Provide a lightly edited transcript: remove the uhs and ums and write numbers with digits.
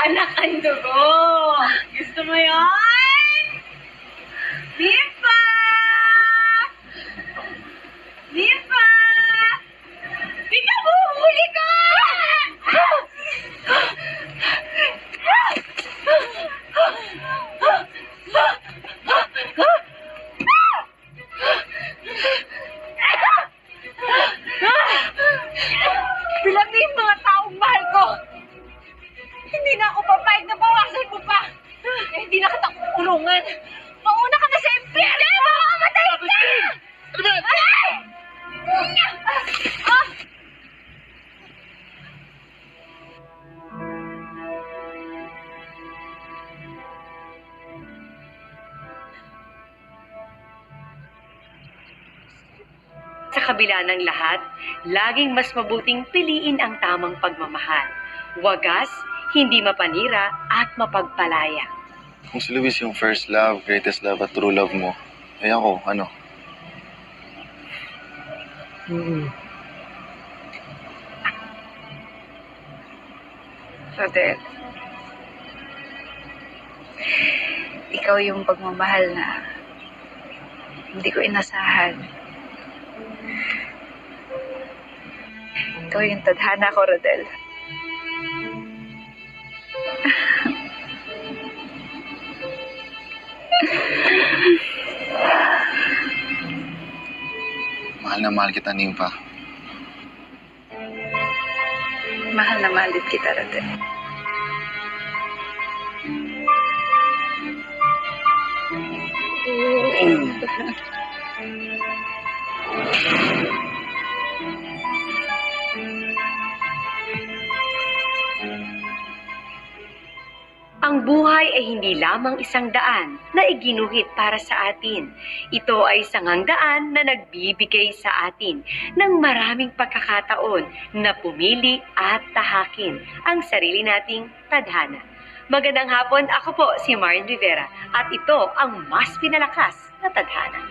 anak ang dugo. Gusto mo yun? Lipa! Lipa! Pinabuhuli ka! Bilang na yung mga taong mahal ko. Hindi na ako papayag na bawasan mo pa. Eh, hindi na kita kukulungan. Mauna ka na sa impyerno! Mamamatay ka! Ano ba? Ay! Ah! Sa kabila ng lahat, laging mas mabuting piliin ang tamang pagmamahal. Wagas, hindi mapanira at mapagpalaya. Kung si Luis yung first love, greatest love at true love mo, eh ako, ano? Rodel, ikaw yung pagmamahal na hindi ko inasahan. Ikaw yung tadhana ko, Rodel. Mahal na mahal kita, Nympha. Mahal na mahal din kita, Rodel. Ang buhay ay hindi lamang isang daan na iginuhit para sa atin. Ito ay sangang daan na nagbibigay sa atin ng maraming pagkakataon na pumili at tahakin ang sarili nating tadhana. Magandang hapon, ako po si Marin Rivera at ito ang mas pinalakas na tadhana.